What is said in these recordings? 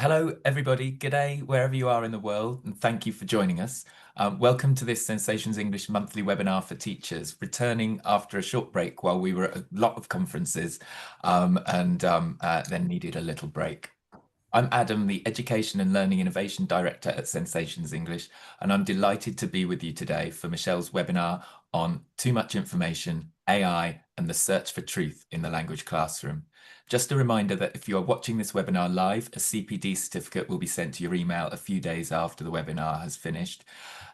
Hello, everybody. G'day, wherever you are in the world, and thank you for joining us. Welcome to this Sensations English monthly webinar for teachers, returning after a short break while we were at a lot of conferences and then needed a little break. I'm Adam, the Education and Learning Innovation Director at Sensations English, and I'm delighted to be with you today for Michelle's webinar on Too Much Information, AI, and the Search for Truth in the Language Classroom. Just a reminder that if you are watching this webinar live, a CPD certificate will be sent to your email a few days after the webinar has finished.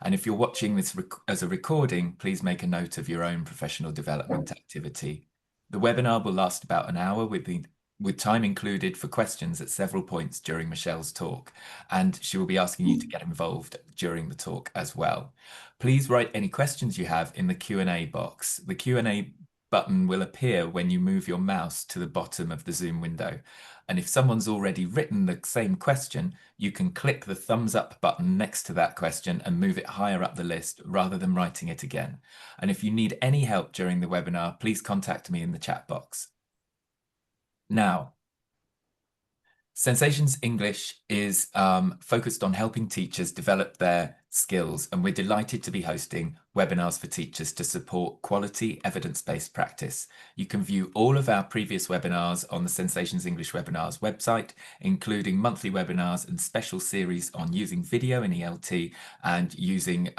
And if you're watching this as a recording, please make a note of your own professional development activity. The webinar will last about an hour with time included for questions at several points during Michelle's talk, and she will be asking you to get involved during the talk as well. Please write any questions you have in the Q&A box. The Q&A button will appear when you move your mouse to the bottom of the Zoom window. And if someone's already written the same question, you can click the thumbs up button next to that question and move it higher up the list rather than writing it again. And if you need any help during the webinar, please contact me in the chat box. Now, Sensations English is focused on helping teachers develop their skills, and we're delighted to be hosting webinars for teachers to support quality evidence-based practice. You can view all of our previous webinars on the Sensations English webinars website, including monthly webinars and special series on using video in ELT and using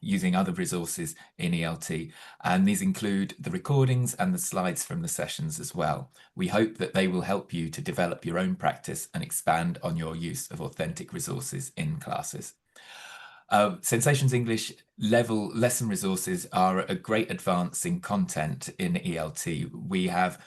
using other resources in ELT. And these include the recordings and the slides from the sessions as well. We hope that they will help you to develop your own practice and expand on your use of authentic resources in classes. Sensations English level lesson resources are a great advance in content in ELT. We have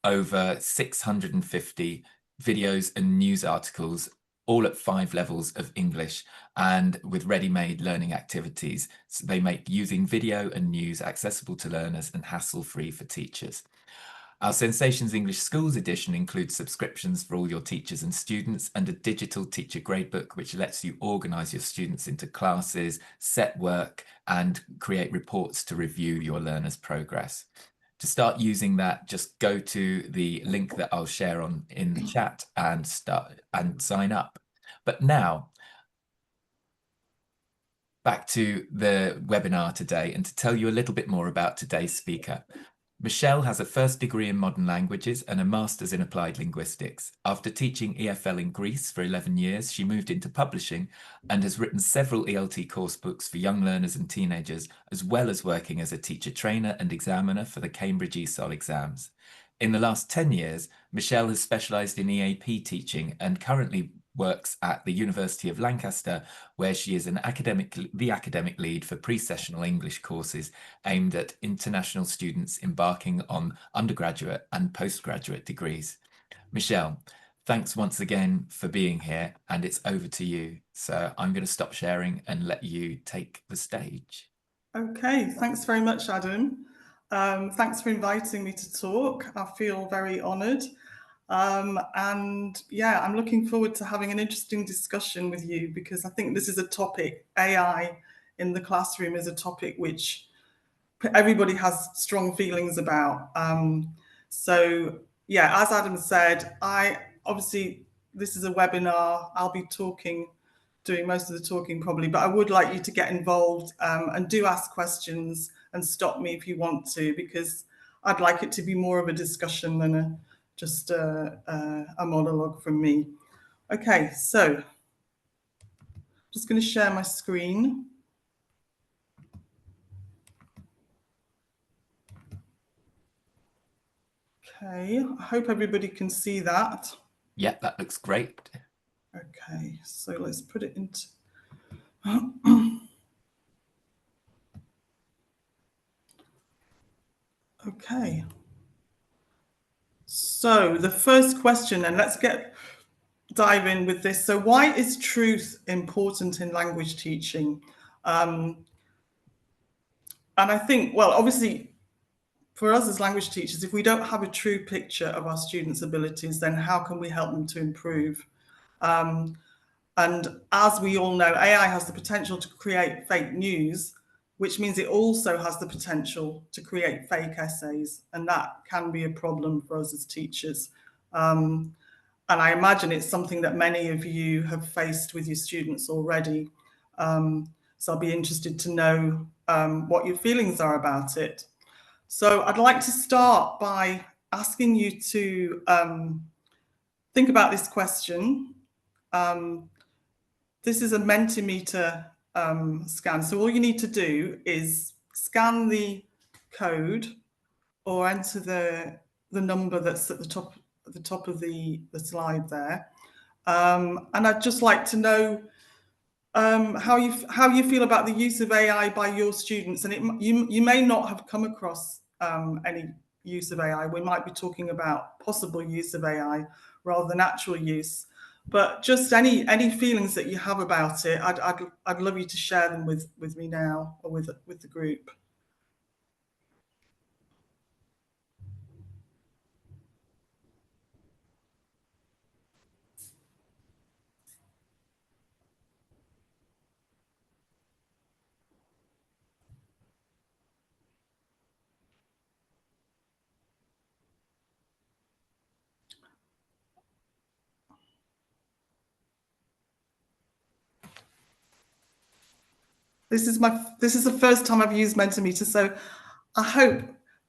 over 650 videos and news articles, all at 5 levels of English and with ready-made learning activities. So they make using video and news accessible to learners and hassle-free for teachers. Our Sensations English Schools edition includes subscriptions for all your teachers and students and a digital teacher gradebook, which lets you organise your students into classes, set work, and create reports to review your learners' progress. To start using that, just go to the link that I'll share in the chat and sign up. But now, back to the webinar today and to tell you a little bit more about today's speaker. Michele has a first degree in modern languages and a master's in applied linguistics. After teaching EFL in Greece for 11 years, she moved into publishing and has written several ELT course books for young learners and teenagers, as well as working as a teacher trainer and examiner for the Cambridge ESOL exams. In the last 10 years, Michele has specialised in EAP teaching and currently works at the University of Lancaster, where she is the academic lead for pre-sessional English courses aimed at international students embarking on undergraduate and postgraduate degrees. Michele, thanks once again for being here, and it's over to you. So I'm going to stop sharing and let you take the stage. Okay, thanks very much, Adam. Thanks for inviting me to talk. I feel very honoured. And yeah, I'm looking forward to having an interesting discussion with you because I think this is a topic, AI in the classroom is a topic which everybody has strong feelings about. So yeah, as Adam said, obviously this is a webinar. I'll be doing most of the talking probably, but I would like you to get involved and do ask questions and stop me if you want to, because I'd like it to be more of a discussion than just a monologue from me. Okay, so I'm just going to share my screen. Okay, I hope everybody can see that. Yeah, that looks great. Okay, so let's put it into... Okay. So the first question, and let's dive in with this. So why is truth important in language teaching? And I think, well, obviously, for us as language teachers, if we don't have a true picture of our students' abilities, then how can we help them to improve? And as we all know, AI has the potential to create fake news, which means it also has the potential to create fake essays. And that can be a problem for us as teachers. And I imagine it's something that many of you have faced with your students already. So I'll be interested to know what your feelings are about it. So I'd like to start by asking you to think about this question. This is a Mentimeter scan. So all you need to do is scan the code or enter the number that's at the top of the slide there. And I'd just like to know how you feel about the use of AI by your students. And you may not have come across any use of AI. We might be talking about possible use of AI rather than actual use. But just any feelings that you have about it, I'd love you to share them with me now, or with the group. This is the first time I've used Mentimeter, so I hope,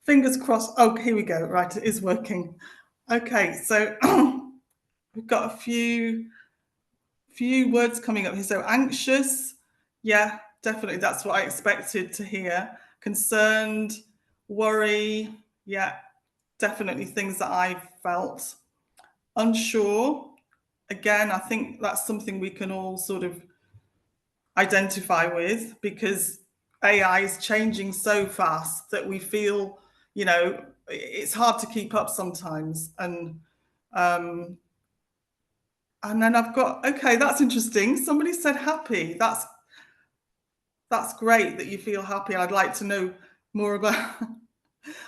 fingers crossed. Oh, here we go. Right, it is working. Okay, so we've got a few words coming up here. So anxious, yeah, definitely. That's what I expected to hear. Concerned, worry, yeah, definitely things that I felt. Unsure, again, I think that's something we can all sort of identify with, because AI is changing so fast that we feel, it's hard to keep up sometimes. And then I've got, okay, that's interesting. Somebody said happy. That's great that you feel happy. I'd like to know more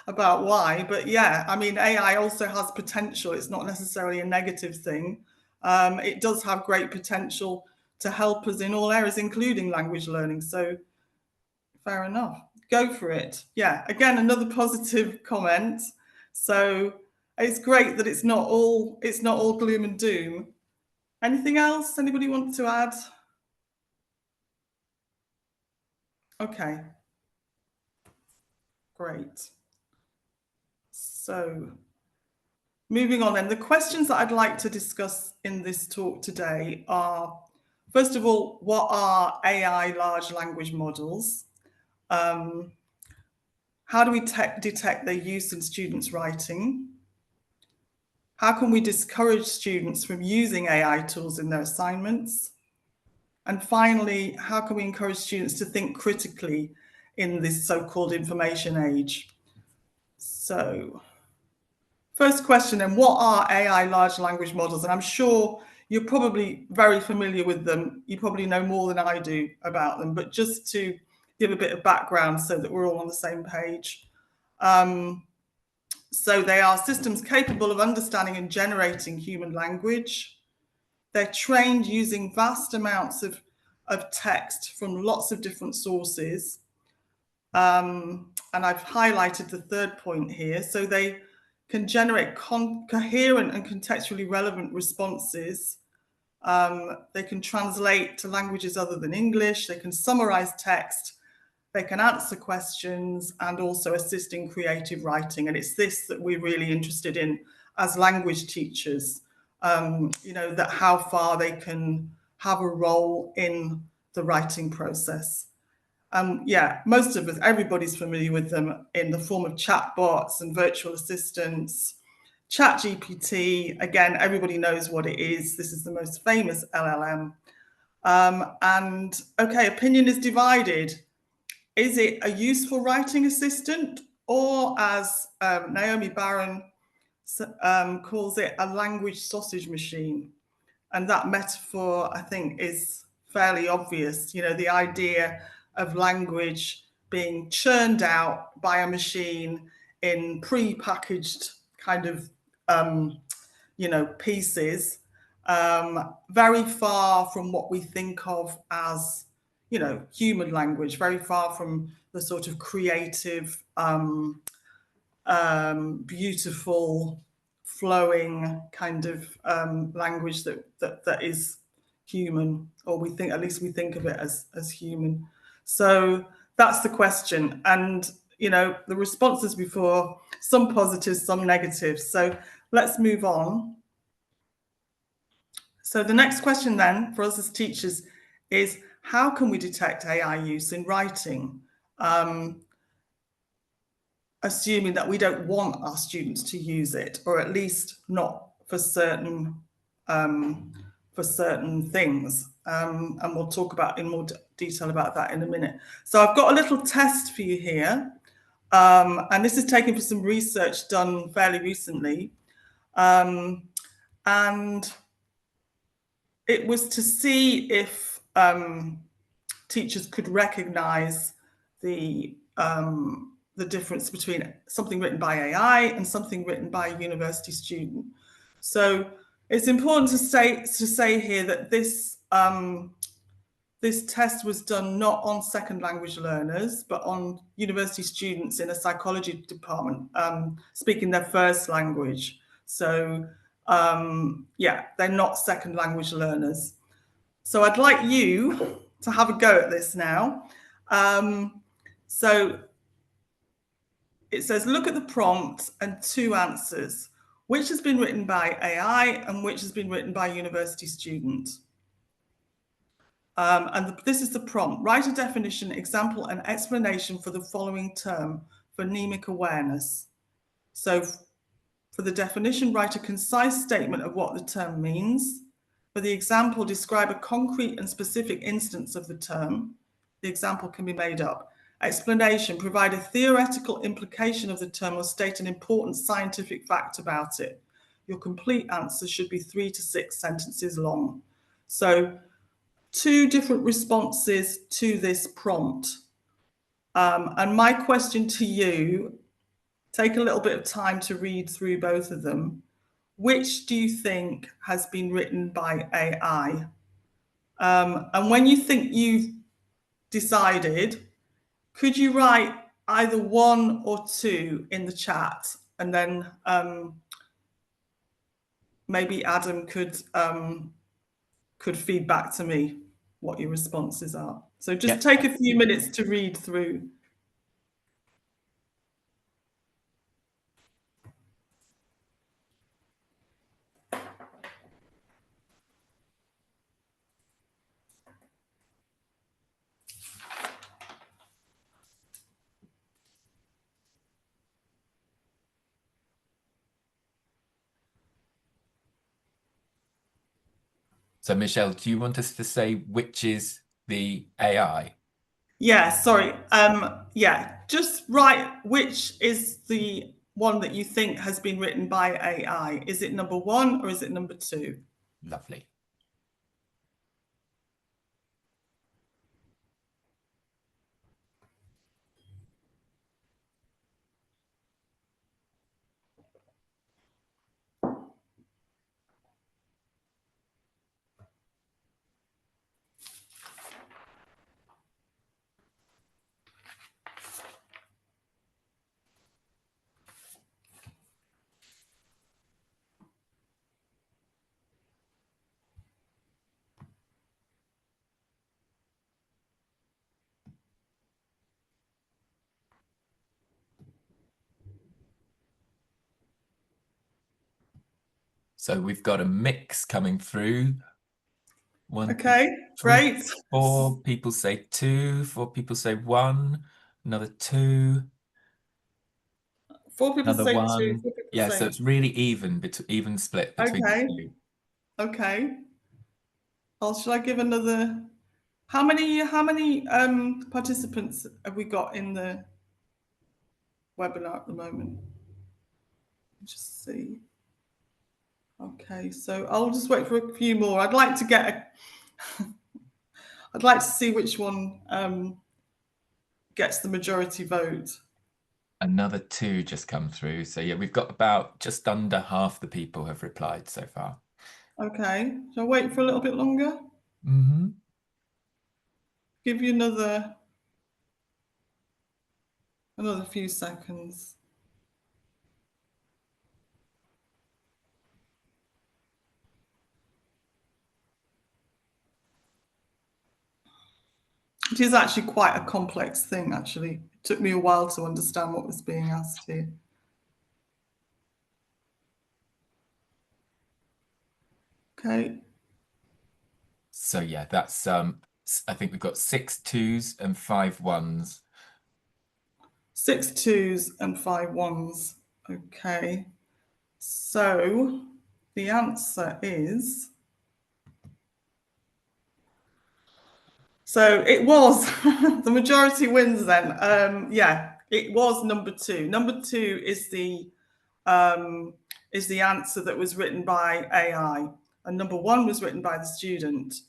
about why. But yeah, I mean, AI also has potential. It's not necessarily a negative thing. It does have great potential to help us in all areas, including language learning. So fair enough. Go for it. Yeah, again, another positive comment. So it's great that it's not all gloom and doom. Anything else anybody want to add? Okay. Great. So moving on then, the questions that I'd like to discuss in this talk today are, first of all, what are AI large language models? How do we detect their use in students' writing? How can we discourage students from using AI tools in their assignments? And finally, how can we encourage students to think critically in this so-called information age? So, first question then, what are AI large language models? And I'm sure you're probably very familiar with them. You probably know more than I do about them, but just to give a bit of background so that we're all on the same page. So they are systems capable of understanding and generating human language. They're trained using vast amounts of text from lots of different sources. And I've highlighted the third point here. So they can generate coherent and contextually relevant responses. They can translate to languages other than English. They can summarize text. They can answer questions and also assist in creative writing. And it's this that we're really interested in as language teachers, that how far they can have a role in the writing process. Yeah, most of us, everybody's familiar with them in the form of chatbots and virtual assistants. ChatGPT, again, everybody knows what it is. This is the most famous LLM. And okay, opinion is divided. Is it a useful writing assistant, or as Naomi Barron calls it, a language sausage machine? And that metaphor, I think, is fairly obvious. The idea of language being churned out by a machine in pre-packaged kind of, pieces, very far from what we think of as, human language, very far from the sort of creative, beautiful flowing kind of language that is human, or we think, at least we think of it as human. So that's the question. And the responses before, some positives, some negatives. So let's move on. So the next question then for us as teachers is, how can we detect AI use in writing? Assuming that we don't want our students to use it, or at least not for certain things. And we'll talk about in more detail about that in a minute. So I've got a little test for you here. And this is taken from some research done fairly recently. And it was to see if teachers could recognize the difference between something written by AI and something written by a university student. So it's important to say here that this test was done not on second language learners, but on university students in a psychology department speaking their first language. So yeah, they're not second language learners. So I'd like you to have a go at this now. So it says, look at the prompt and 2 answers. Which has been written by AI and which has been written by a university student? This is the prompt. Write a definition, example, and explanation for the following term: phonemic awareness. So for the definition, write a concise statement of what the term means. For the example, describe a concrete and specific instance of the term. The example can be made up. Explanation, provide a theoretical implication of the term or state an important scientific fact about it. Your complete answer should be 3 to 6 sentences long. So 2 different responses to this prompt. And my question to you, take a little bit of time to read through both of them. Which do you think has been written by AI? And when you think you've decided, could you write either 1 or 2 in the chat, and then maybe Adam could feed back to me what your responses are. So just take a few minutes to read through. So Michele, do you want us to say which is the AI? Yeah, sorry. Yeah, just write which is the one that you think has been written by AI. Is it number 1 or is it number 2? Lovely. So we've got a mix coming through. 1, Okay, 2, 3, great. 4 people say 2, 4 people say 1, another 2, 4 people another say 2, 1. 4 people Yeah, say. so it's really even split between the Okay, 2. okay. Well, should I give another? How many participants have we got in the webinar at the moment? Just see. Okay, so I'll just wait for a few more. I'd like to see which one gets the majority vote. Another 2 just come through. So yeah, we've got about just under half the people have replied so far. Okay, shall I wait for a little bit longer? Mm-hmm. Give you another few seconds. It is actually quite a complex thing, actually. It took me a while to understand what was being asked here. Okay. So yeah, that's I think we've got 6 2s and 5 1s. 6 2s and 5 1s. Okay. So the answer is, so it was the majority wins then. Yeah, it was number 2. Number 2 is the answer that was written by AI, and number 1 was written by the student.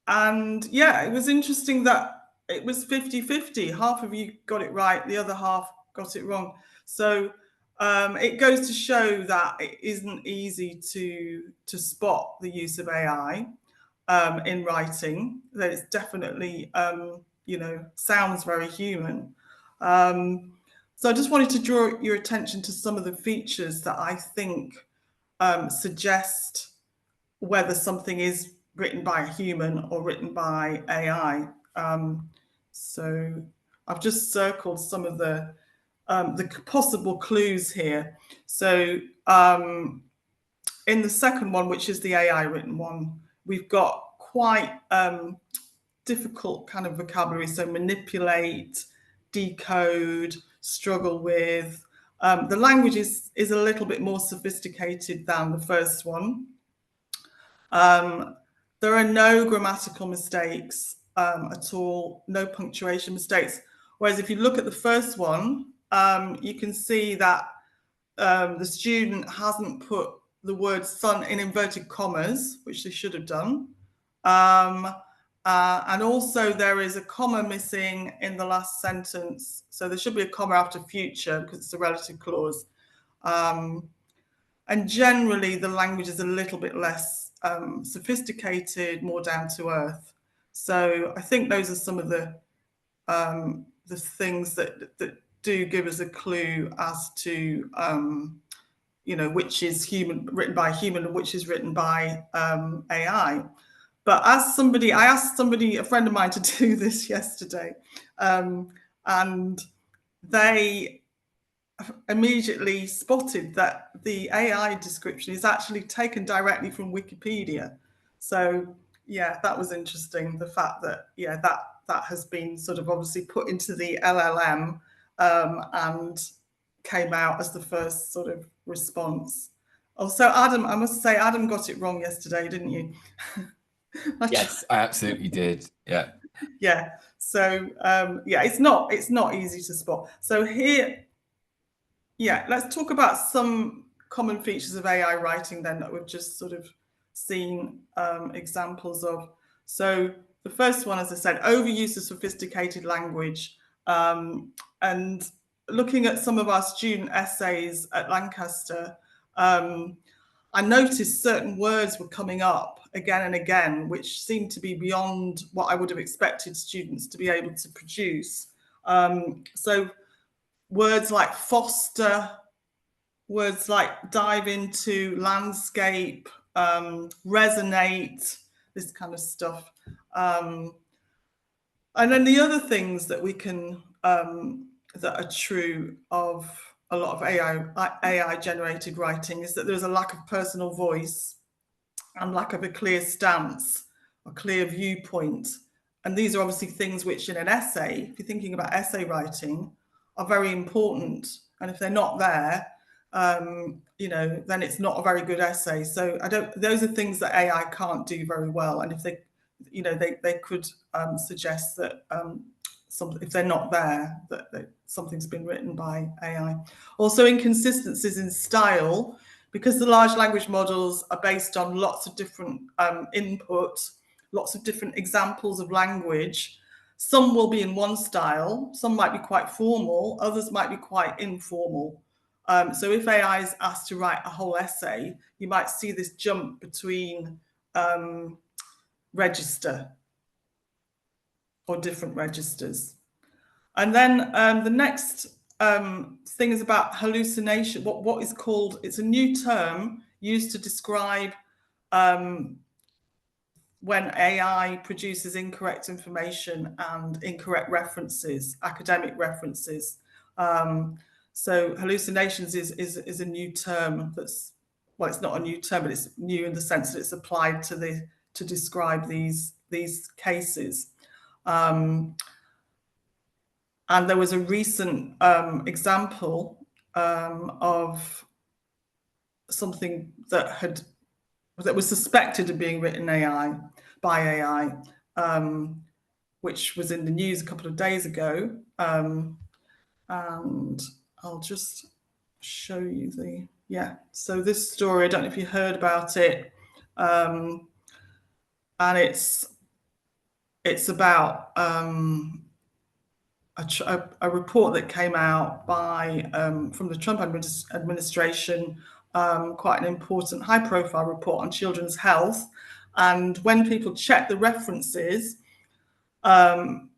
And yeah, it was interesting that it was 50-50. Half of you got it right, the other half got it wrong. So it goes to show that it isn't easy to spot the use of AI in writing. That it's definitely, sounds very human. So I just wanted to draw your attention to some of the features that I think suggest whether something is written by a human or written by AI. So I've just circled some of the possible clues here. So in the second one, which is the AI written one, we've got quite difficult kind of vocabulary. So manipulate, decode, struggle with. The language is a little bit more sophisticated than the first one. There are no grammatical mistakes at all, no punctuation mistakes. Whereas if you look at the first one, you can see that the student hasn't put the word sun in inverted commas, which they should have done. And also there is a comma missing in the last sentence. So there should be a comma after future because it's a relative clause. And generally the language is a little bit less sophisticated, more down to earth. So I think those are some of the things that do give us a clue as to which is written by a human and which is written by AI. But as somebody, I asked somebody, a friend of mine, to do this yesterday, and they immediately spotted that the AI description is actually taken directly from Wikipedia. So yeah, that was interesting. The fact that that has been sort of obviously put into the LLM and came out as the first sort of response. Also, Adam, I must say, Adam got it wrong yesterday, didn't you? Yes, I absolutely did. Yeah. Yeah. So yeah, it's not easy to spot. So here, yeah, let's talk about some common features of AI writing then that we've just sort of seen examples of. So the first one, as I said, overuse of sophisticated language. And looking at some of our student essays at Lancaster, I noticed certain words were coming up again and again, which seemed to be beyond what I would have expected students to be able to produce. So words like foster, words like dive into, landscape, resonate, this kind of stuff. And then the other things that we can, that are true of a lot of AI generated writing is that there's a lack of personal voice and lack of a clear stance, a clear viewpoint. And these are obviously things which in an essay, if you're thinking about essay writing, are very important. And if they're not there, then it's not a very good essay. So those are things that AI can't do very well. And if they could suggest that if they're not there, that something's been written by AI. Also, inconsistencies in style, because the large language models are based on lots of different input, lots of different examples of language. Some will be in one style, some might be quite formal, others might be quite informal. So if AI is asked to write a whole essay, you might see this jump between register or different registers. And then the next thing is about hallucination. What is called, it's a new term used to describe when AI produces incorrect information and incorrect references, academic references. So hallucinations is a new term that's, well, it's not a new term, but it's new in the sense that it's applied to describe these cases. And there was a recent example of something that was suspected of being written by AI, which was in the news a couple of days ago. And I'll just show you so this story, I don't know if you heard about it. And it's about a report that came out from the Trump administration, quite an important high-profile report on children's health. And when people check the references in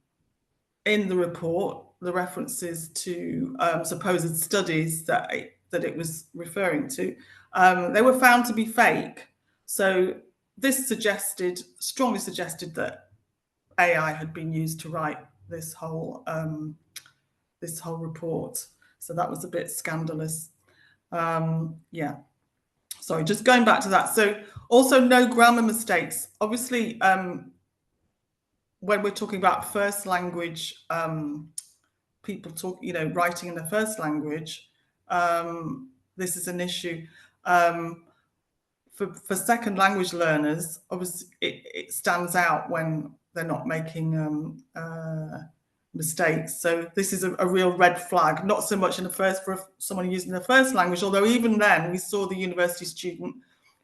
the report, the references to supposed studies that it was referring to, they were found to be fake. So this strongly suggested that AI had been used to write this whole report. So that was a bit scandalous. Yeah. Sorry, just going back to that. So also no grammar mistakes. Obviously, when we're talking about first language, people writing in their first language, this is an issue. For second language learners, obviously it stands out when they're not making mistakes. So this is a real red flag, not so much for someone using their first language, although even then we saw the university student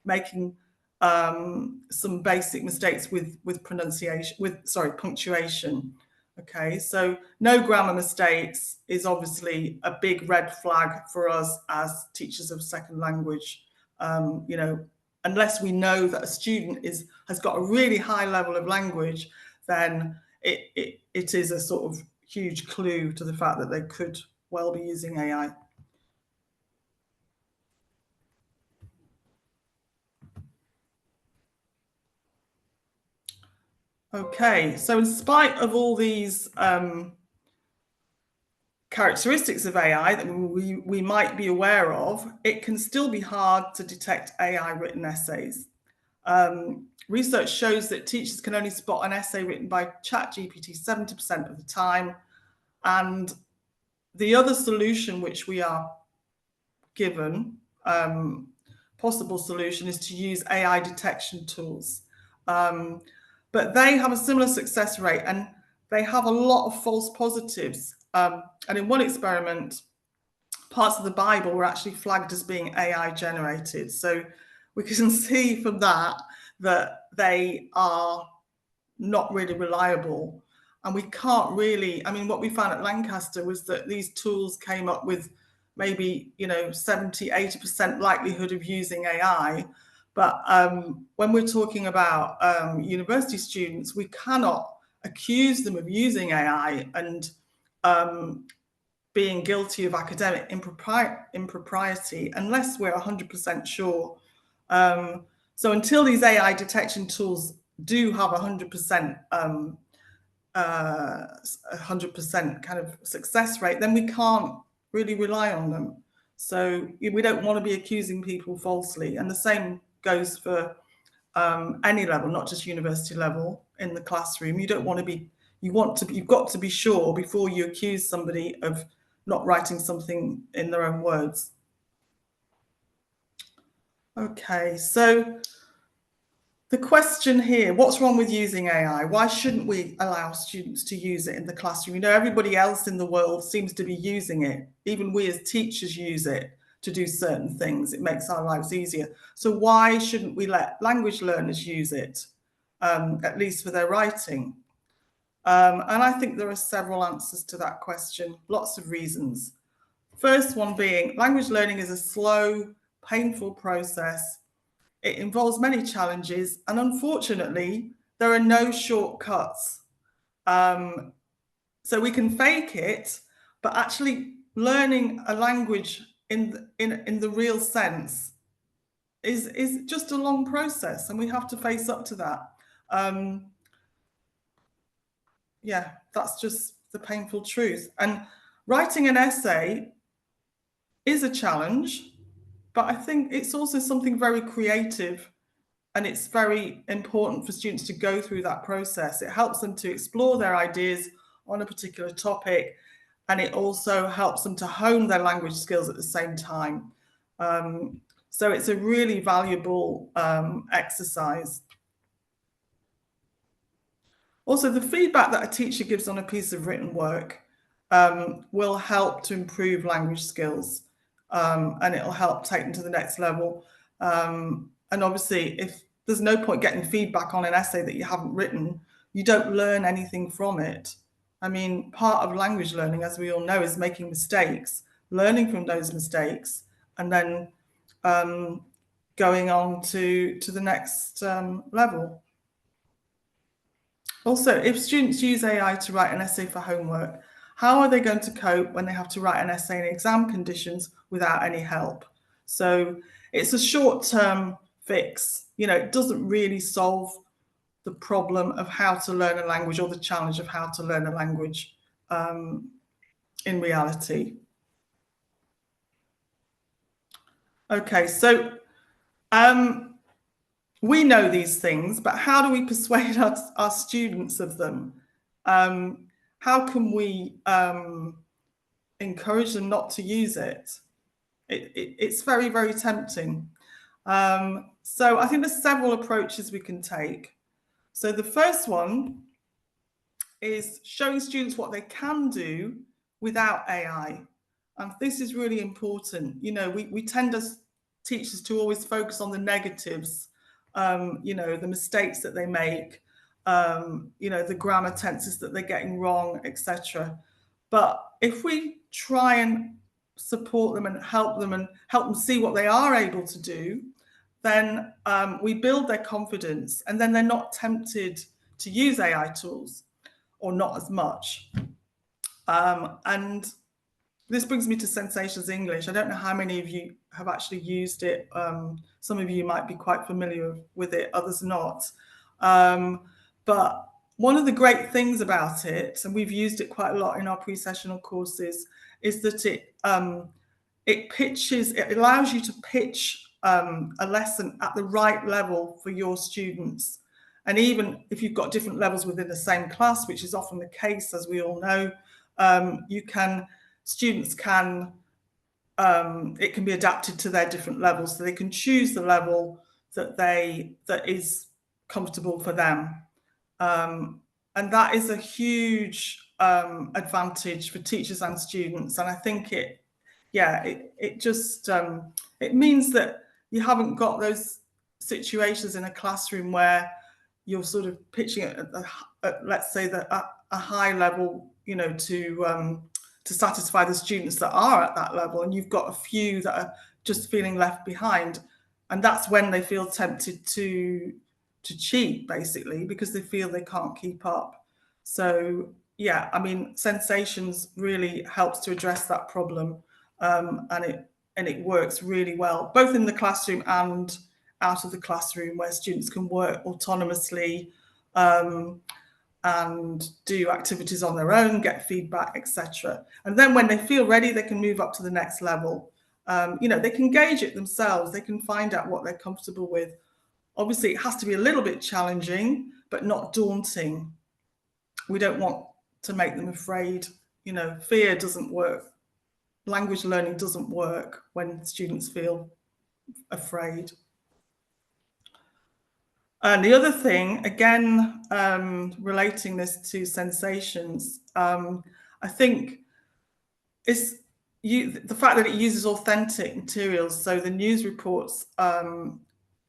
making some basic mistakes with punctuation. Okay, so no grammar mistakes is obviously a big red flag for us as teachers of second language. Unless we know that a student has got a really high level of language, then it is a sort of huge clue to the fact that they could well be using AI. Okay, so in spite of all these characteristics of AI that we might be aware of, it can still be hard to detect AI written essays. Research shows that teachers can only spot an essay written by ChatGPT 70% of the time. And the other solution which we are given, possible solution, is to use AI detection tools. But they have a similar success rate and they have a lot of false positives. And in one experiment, parts of the Bible were actually flagged as being AI generated. So we can see from that they are not really reliable. And we can't really, what we found at Lancaster was that these tools came up with maybe, 70, 80% likelihood of using AI. But when we're talking about university students, we cannot accuse them of using AI and being guilty of academic impropriety unless we're 100% sure. So until these AI detection tools do have 100% kind of success rate, then we can't really rely on them. So we don't want to be accusing people falsely. And the same goes for any level, not just university level in the classroom. You don't want to be, you've got to be sure before you accuse somebody of not writing something in their own words. Okay, so the question here, what's wrong with using AI? Why shouldn't we allow students to use it in the classroom? Everybody else in the world seems to be using it. Even we as teachers use it to do certain things. It makes our lives easier. So why shouldn't we let language learners use it, at least for their writing? And I think there are several answers to that question, lots of reasons. First one being, language learning is a slow, painful process. It involves many challenges, and unfortunately, there are no shortcuts. So we can fake it, but actually learning a language in the real sense is just a long process, and we have to face up to that. Yeah, that's just the painful truth. And writing an essay is a challenge, but I think it's also something very creative, and it's very important for students to go through that process. It helps them to explore their ideas on a particular topic, and it also helps them to hone their language skills at the same time. So it's a really valuable exercise. Also, the feedback that a teacher gives on a piece of written work will help to improve language skills, and it'll help take them to the next level. And obviously, if there's no point getting feedback on an essay that you haven't written, you don't learn anything from it. I mean, part of language learning, as we all know, is making mistakes, learning from those mistakes, and then going on to the next level. Also, if students use AI to write an essay for homework, how are they going to cope when they have to write an essay in exam conditions without any help? So it's a short-term fix. It doesn't really solve the problem of how to learn a language or the challenge of how to learn a language in reality. Okay, so we know these things, but how do we persuade our students of them? How can we encourage them not to use it? It's very, very tempting. So I think there's several approaches we can take. So the first one is showing students what they can do without AI. And this is really important. We tend as teachers to always focus on the negatives, the mistakes that they make, the grammar tenses that they're getting wrong, etc. But if we try and support them and help them see what they are able to do, then we build their confidence, and then they're not tempted to use AI tools, or not as much. And this brings me to Sensations English. I don't know how many of you have actually used it. Some of you might be quite familiar with it, others not. But one of the great things about it, and we've used it quite a lot in our pre-sessional courses, is that it allows you to pitch a lesson at the right level for your students. And even if you've got different levels within the same class, which is often the case, as we all know, students can, it can be adapted to their different levels, so they can choose the level that is comfortable for them. And that is a huge advantage for teachers and students. And I think it means that you haven't got those situations in a classroom where you're sort of pitching it at let's say, a high level, to satisfy the students that are at that level, and you've got a few that are just feeling left behind, and that's when they feel tempted to cheat, basically, because they feel they can't keep up. So yeah, I mean, Sensations really helps to address that problem, and it works really well, both in the classroom and out of the classroom, where students can work autonomously and do activities on their own, get feedback, etc. And then when they feel ready, they can move up to the next level. They can gauge it themselves. They can find out what they're comfortable with. Obviously, it has to be a little bit challenging, but not daunting. We don't want to make them afraid. Fear doesn't work. Language learning doesn't work when students feel afraid. And the other thing, again, relating this to Sensations, I think is the fact that it uses authentic materials. So the news reports,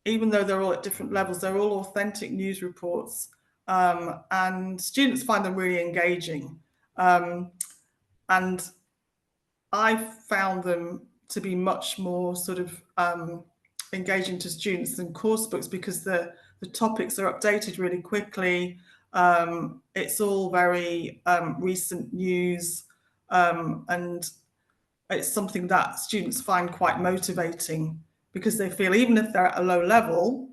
even though they're all at different levels, they're all authentic news reports, and students find them really engaging. And I found them to be much more sort of engaging to students than course books, because the topics are updated really quickly. It's all very recent news, and it's something that students find quite motivating, because they feel even if they're at a low level,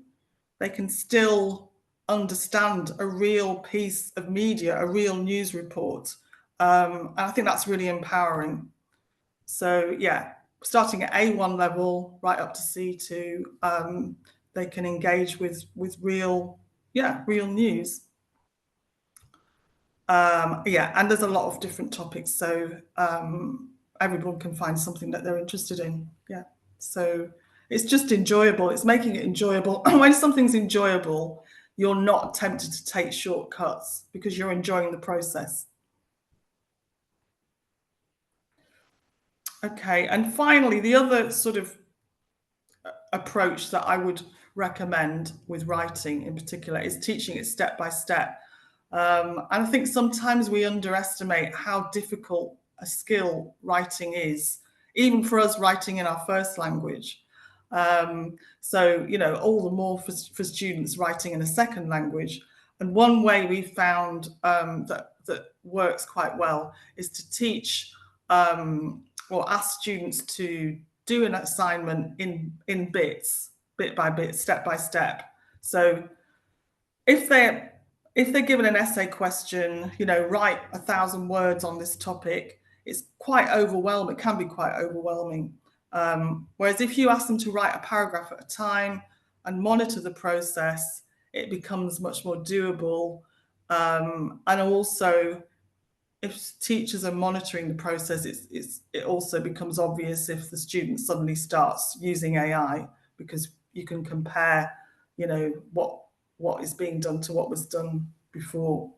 they can still understand a real piece of media, a real news report. And I think that's really empowering. So yeah, starting at A1 level right up to C2, they can engage with real, real news. Yeah, and there's a lot of different topics, so everyone can find something that they're interested in. Yeah, so it's just enjoyable. It's making it enjoyable. When something's enjoyable, you're not tempted to take shortcuts because you're enjoying the process. Okay, and finally, the other sort of approach that I would recommend with writing in particular is teaching it step by step. And I think sometimes we underestimate how difficult a skill writing is, even for us writing in our first language. So, all the more for students writing in a second language. And one way we found that works quite well is to teach or ask students to do an assignment in bits, bit by bit, step by step. So if they're given an essay question, write 1,000 words on this topic, it's quite overwhelming. It can be quite overwhelming. Whereas if you ask them to write a paragraph at a time and monitor the process, it becomes much more doable. And also, if teachers are monitoring the process, it also becomes obvious if the student suddenly starts using AI, because you can compare, what is being done to what was done before.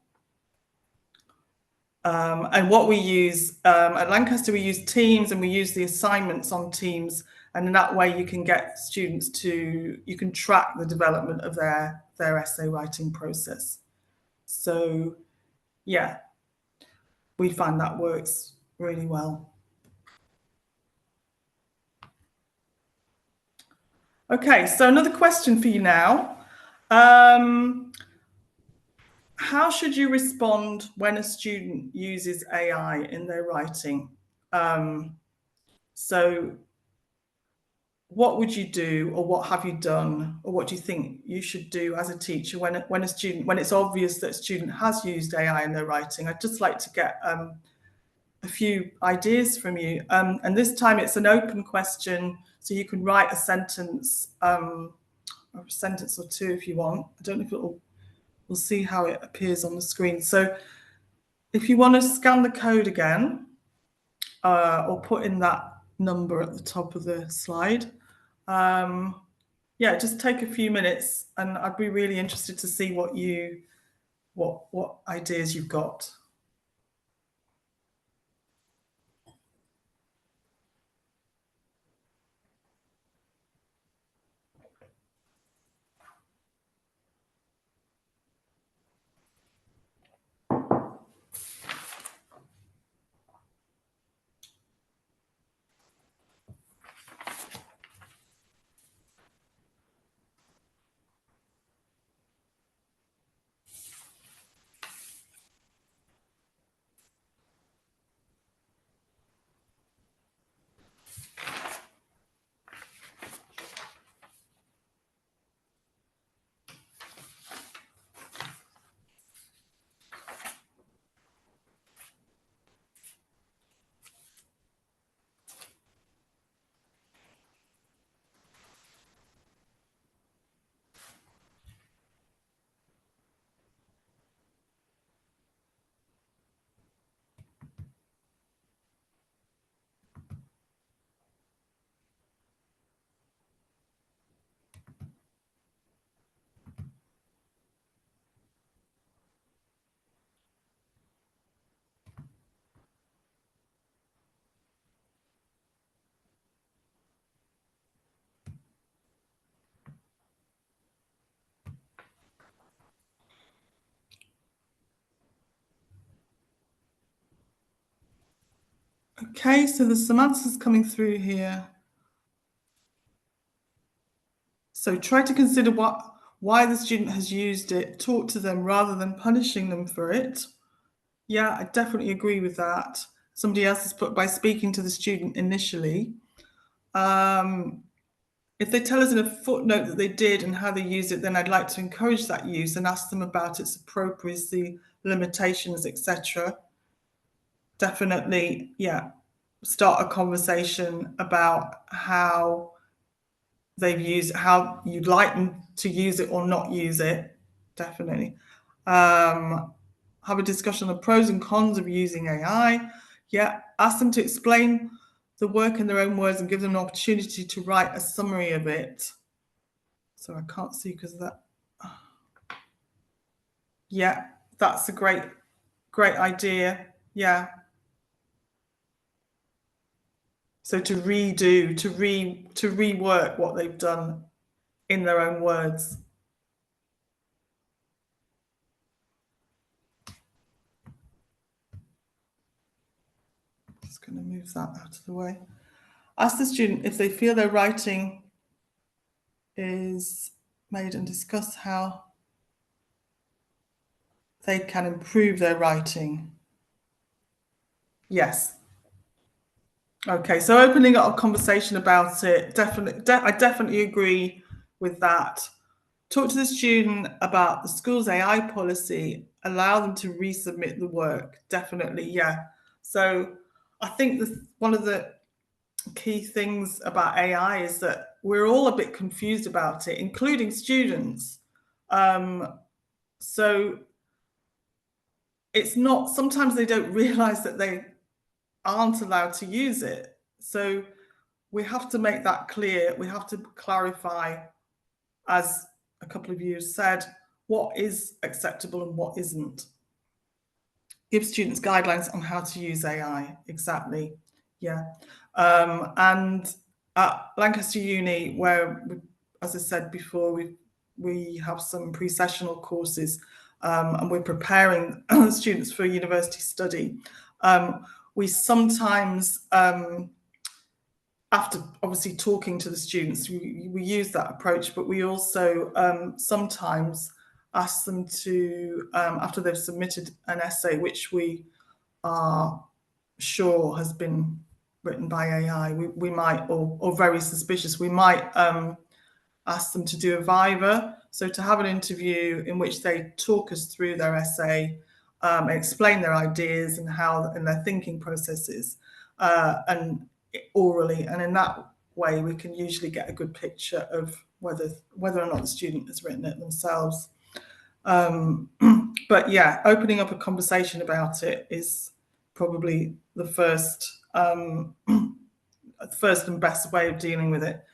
And what we use at Lancaster, we use Teams, and we use the assignments on Teams, and in that way you can get students you can track the development of their essay writing process. So yeah, we find that works really well. Okay, so another question for you now. How should you respond when a student uses AI in their writing? So what would you do, or what have you done, or what do you think you should do as a teacher when it's obvious that a student has used AI in their writing? I'd just like to get a few ideas from you. And this time it's an open question, so you can write a sentence or two if you want. I don't know if we'll see how it appears on the screen. So if you want to scan the code again, or put in that number at the top of the slide, just take a few minutes, and I'd be really interested to see what ideas you've got. Okay, so there's some answers coming through here. So try to consider why the student has used it, talk to them rather than punishing them for it. Yeah, I definitely agree with that. Somebody else has put by speaking to the student initially. if they tell us in a footnote that they did and how they used it, then I'd like to encourage that use and ask them about its appropriacy, limitations, etc. Definitely, yeah. Start a conversation about how they've used, how you'd like them to use it or not use it. Definitely. Have a discussion on the pros and cons of using AI. Yeah. Ask them to explain the work in their own words and give them an opportunity to write a summary of it. So I can't see because of that. Yeah, that's a great idea. Yeah. So to redo, to rework what they've done in their own words. Just going to move that out of the way. Ask the student if they feel their writing is made and discuss how they can improve their writing. Yes. Okay, so opening up a conversation about it, I definitely agree with that. Talk to the student about the school's AI policy, allow them to resubmit the work. Definitely, yeah. So I think one of the key things about AI is that we're all a bit confused about it, including students. So it's not, sometimes they don't realize that they aren't allowed to use it. So we have to make that clear. We have to clarify, as a couple of you said, what is acceptable and what isn't. Give students guidelines on how to use AI. Exactly. Yeah. And at Lancaster Uni, where, as I said before, we have some pre-sessional courses, and we're preparing students for university study. We sometimes, after obviously talking to the students, we use that approach, but we also sometimes ask them to, after they've submitted an essay, which we are sure has been written by AI, we might, or very suspicious, we might ask them to do a viva. So to have an interview in which they talk us through their essay, explain their ideas and how and their thinking processes, and orally, and in that way we can usually get a good picture of whether or not the student has written it themselves. But yeah, opening up a conversation about it is probably the first and best way of dealing with it.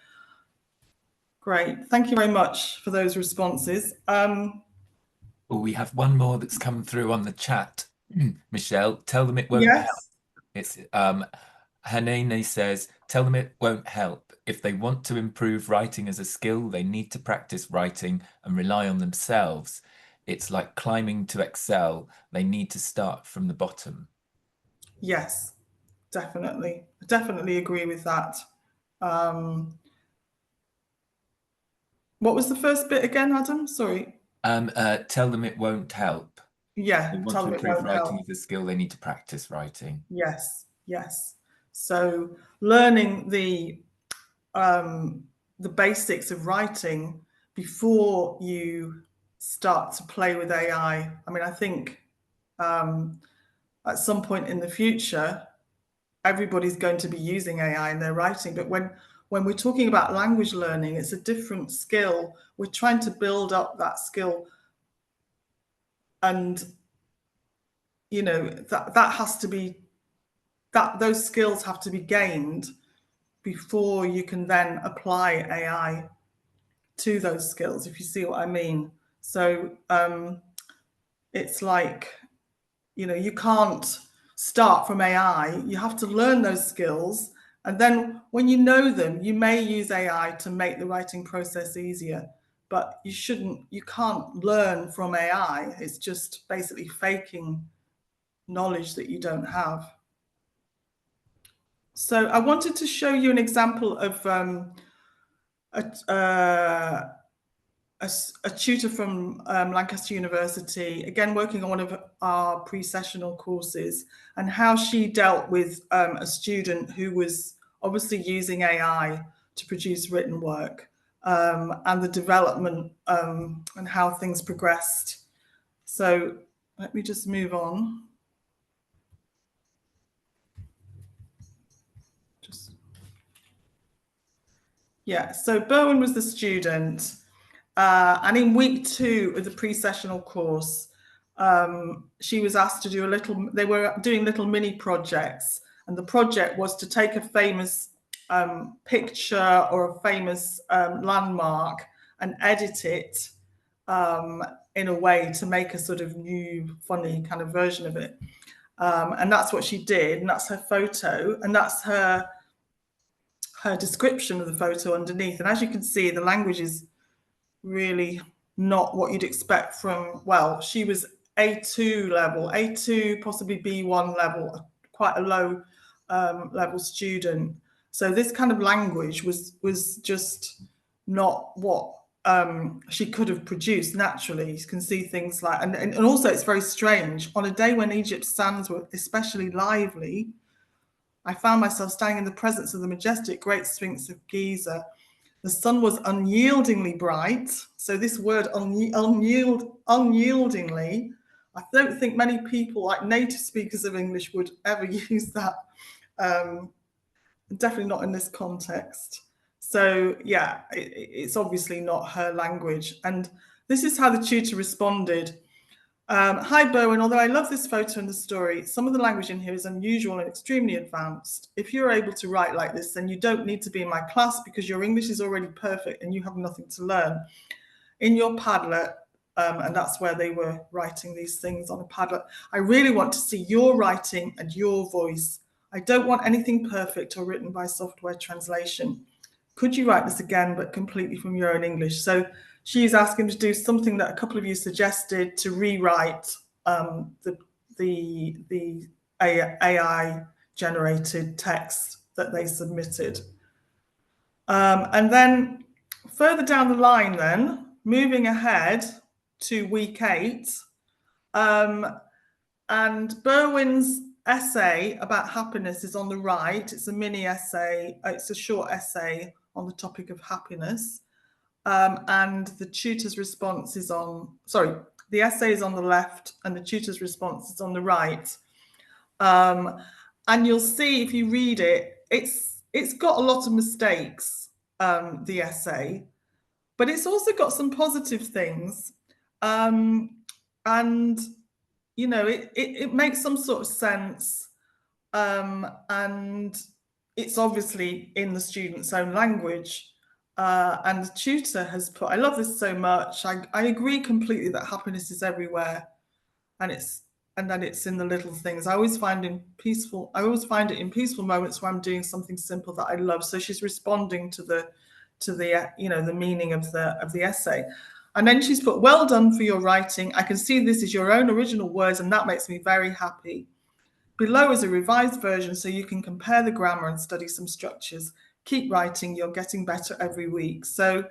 Great. Thank you very much for those responses. Well, we have one more that's come through on the chat. Michelle, tell them it won't help. Yes. It's Hanene says, tell them it won't help. If they want to improve writing as a skill, they need to practice writing and rely on themselves. It's like climbing to excel. They need to start from the bottom. Yes, definitely. I definitely agree with that. What was the first bit again, Adam? Sorry. Tell them it won't help. Yeah, They want tell to them it improve won't writing help. as a skill, they need to practice writing. Yes, yes. So learning the basics of writing before you start to play with AI. I mean, I think at some point in the future, everybody's going to be using AI in their writing. But when we're talking about language learning, it's a different skill. We're trying to build up that skill, and you know that has to be, that those skills have to be gained before you can then apply AI to those skills, if you see what I mean. So it's like, you know, you can't start from AI. You have to learn those skills. And then when you know them, you may use AI to make the writing process easier. But you can't learn from AI. It's just basically faking knowledge that you don't have. So I wanted to show you an example of a tutor from Lancaster University, again working on one of our pre-sessional courses, and how she dealt with a student who was obviously using AI to produce written work, and the development and how things progressed. So let me just move on. So Berwyn was the student, and in week 2 of the pre-sessional course, she was asked to do they were doing little mini projects, and the project was to take a famous picture or a famous landmark and edit it in a way to make a sort of new, funny kind of version of it. And that's what she did, and that's her photo, and that's her description of the photo underneath. And as you can see, the language is really not what you'd expect from, well, she was A2 level, A2, possibly B1 level, quite a low level student. So this kind of language was just not what she could have produced naturally. You can see things like, and also it's very strange. On a day when Egypt's sands were especially lively, I found myself standing in the presence of the majestic Great Sphinx of Giza. The sun was unyieldingly bright. So this word unyieldingly, I don't think many people, like native speakers of English, would ever use that. Definitely not in this context. So yeah, it's obviously not her language. And this is how the tutor responded. Hi, Berwyn. Although I love this photo and the story, some of the language in here is unusual and extremely advanced. If you're able to write like this, then you don't need to be in my class because your English is already perfect and you have nothing to learn. In your Padlet, and that's where they were writing these things on a Padlet, I really want to see your writing and your voice. I don't want anything perfect or written by software translation. Could you write this again, but completely from your own English? So she's asking to do something that a couple of you suggested, to rewrite the AI generated text that they submitted. And then further down the line, then moving ahead to week 8, and Berwyn's essay about happiness is on the right. It's a mini essay. It's a short essay on the topic of happiness. And the tutor's response is the essay is on the left and the tutor's response is on the right. And you'll see if you read it, it's got a lot of mistakes, the essay, but it's also got some positive things. And, you know, it makes some sort of sense. And it's obviously in the student's own language. And the tutor has put, I love this so much. I agree completely that happiness is everywhere, and that it's in the little things. I always find it in peaceful moments where I'm doing something simple that I love. So she's responding to the the meaning of the essay. And then she's put, well done for your writing. I can see this is your own original words, and that makes me very happy. Below is a revised version so you can compare the grammar and study some structures. Keep writing, you're getting better every week. So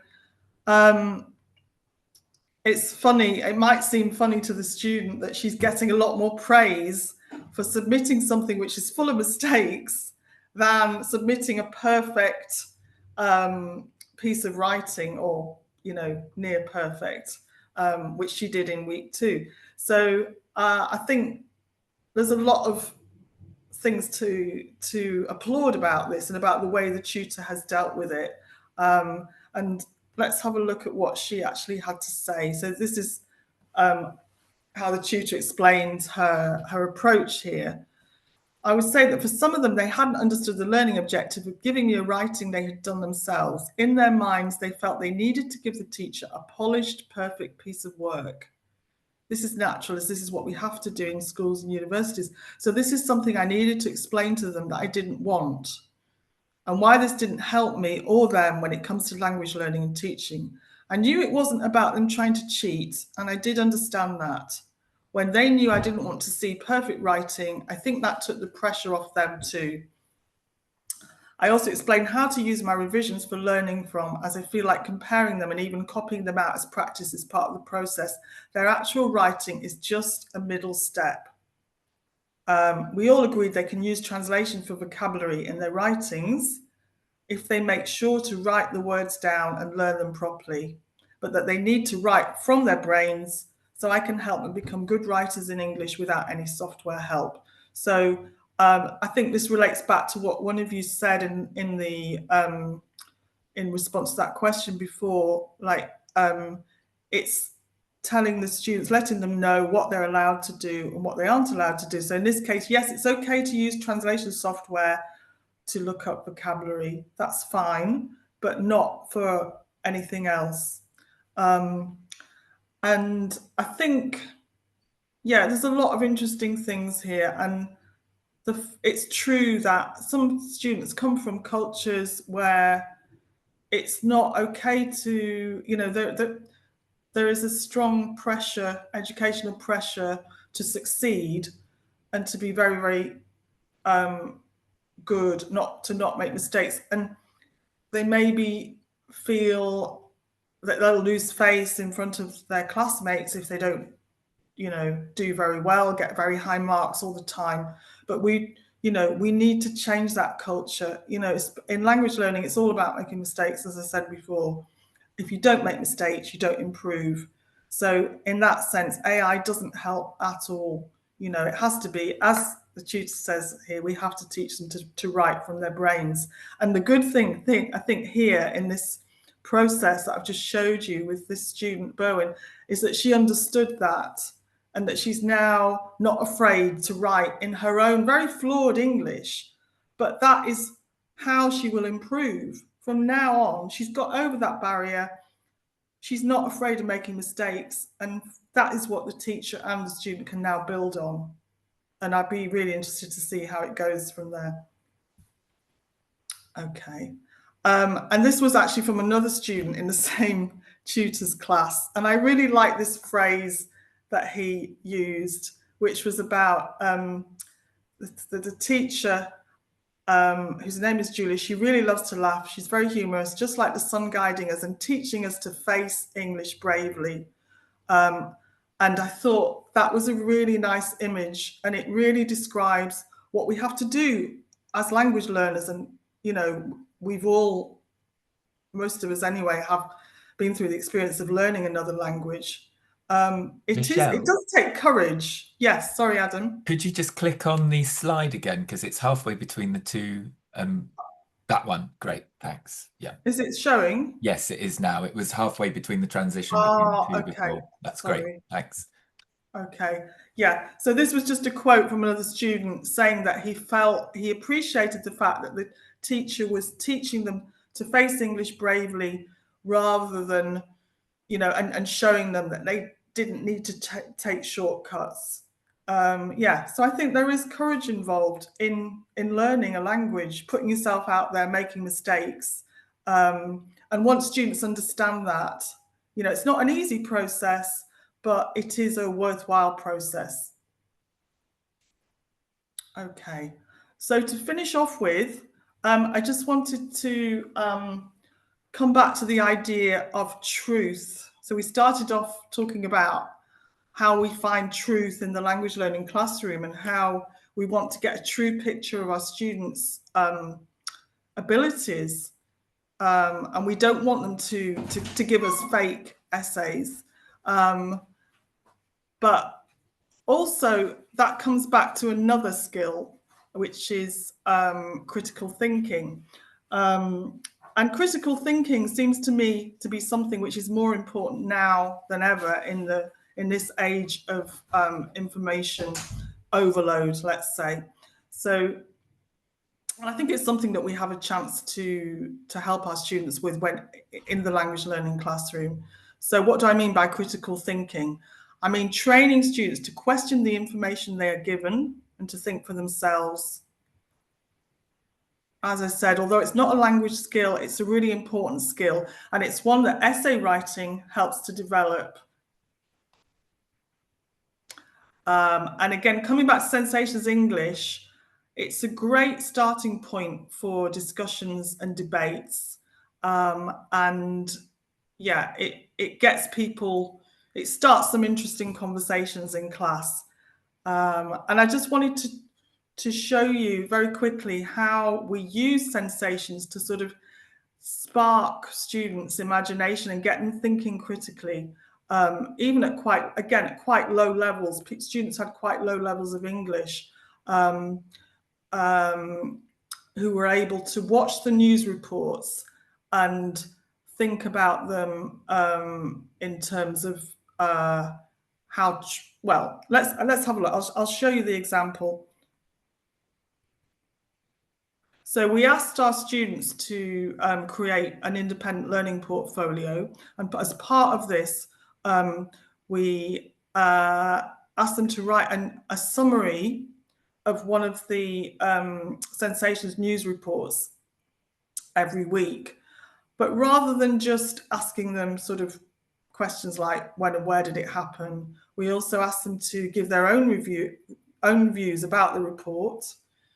it's funny, it might seem funny to the student that she's getting a lot more praise for submitting something which is full of mistakes than submitting a perfect piece of writing, or near perfect, which she did in week 2. So I think there's a lot of things to applaud about this and about the way the tutor has dealt with it. And let's have a look at what she actually had to say. So this is how the tutor explains her approach here. I would say that for some of them, they hadn't understood the learning objective of giving me a writing they had done themselves. In their minds, they felt they needed to give the teacher a polished, perfect piece of work. This is natural, as this is what we have to do in schools and universities. So this is something I needed to explain to them that I didn't want, and why this didn't help me or them when it comes to language learning and teaching. I knew it wasn't about them trying to cheat, and I did understand that. When they knew I didn't want to see perfect writing, I think that took the pressure off them too. I also explained how to use my revisions for learning from, as I feel like comparing them and even copying them out as practice is part of the process. Their actual writing is just a middle step. We all agreed they can use translation for vocabulary in their writings, if they make sure to write the words down and learn them properly, but that they need to write from their brains, so I can help them become good writers in English without any software help. So I think this relates back to what one of you said in response to that question before, like it's telling the students, letting them know what they're allowed to do and what they aren't allowed to do. So in this case, yes, it's okay to use translation software to look up vocabulary. That's fine, but not for anything else. And I think, yeah, there's a lot of interesting things here. And it's true that some students come from cultures where it's not okay to, there is a strong pressure, educational pressure to succeed and to be very, very good, not make mistakes. And they maybe feel that they'll lose face in front of their classmates if they don't, do very well, get very high marks all the time. But we need to change that culture. In language learning, it's all about making mistakes, as I said before. If you don't make mistakes, you don't improve. So in that sense, AI doesn't help at all. It has to be, as the tutor says here, we have to teach them to write from their brains. And the good thing I think here in this process that I've just showed you with this student, Bowen, is that she understood that, and that she's now not afraid to write in her own very flawed English. But that is how she will improve. From now on, she's got over that barrier. She's not afraid of making mistakes. And that is what the teacher and the student can now build on. And I'd be really interested to see how it goes from there. Okay. And this was actually from another student in the same tutor's class. And I really like this phrase that he used, which was about the teacher, whose name is Julie. She really loves to laugh. She's very humorous, just like the sun guiding us and teaching us to face English bravely. And I thought that was a really nice image, and it really describes what we have to do as language learners. And, we've all, most of us anyway, have been through the experience of learning another language. Michelle, it does take courage. Yes, sorry, Adam. could you just click on the slide again? Because it's halfway between the two. That one. Great, thanks. Yeah. Is it showing? Yes, it is now. It was halfway between the transition between the two Okay. before. That's Sorry. great. Thanks. Okay. Yeah. So this was just a quote from another student saying that he appreciated the fact that the teacher was teaching them to face English bravely rather than, and showing them that they didn't need to take shortcuts. So I think there is courage involved in learning a language, putting yourself out there, making mistakes. And once students understand that, it's not an easy process, but it is a worthwhile process. Okay, so to finish off with, I just wanted to come back to the idea of truth. So we started off talking about how we find truth in the language learning classroom and how we want to get a true picture of our students' abilities. And we don't want them to give us fake essays. But also that comes back to another skill, which is critical thinking. And critical thinking seems to me to be something which is more important now than ever in this age of information overload, let's say. So I think it's something that we have a chance to help our students with when in the language learning classroom. So what do I mean by critical thinking? I mean training students to question the information they are given and to think for themselves. As I said, although it's not a language skill, it's a really important skill, and it's one that essay writing helps to develop. And again, coming back to Sensations English, it's a great starting point for discussions and debates. And yeah, it gets people, it starts some interesting conversations in class. And I just wanted to show you very quickly how we use sensations to sort of spark students' imagination and get them thinking critically. Even at quite low levels, students had quite low levels of English, um, um, who were able to watch the news reports and think about them in terms of how. Well, let's have a look. I'll show you the example. So we asked our students to create an independent learning portfolio, and as part of this, we asked them to write a summary of one of the Sensations news reports every week. But rather than just asking them sort of questions like when and where did it happen, we also asked them to give their own views about the report.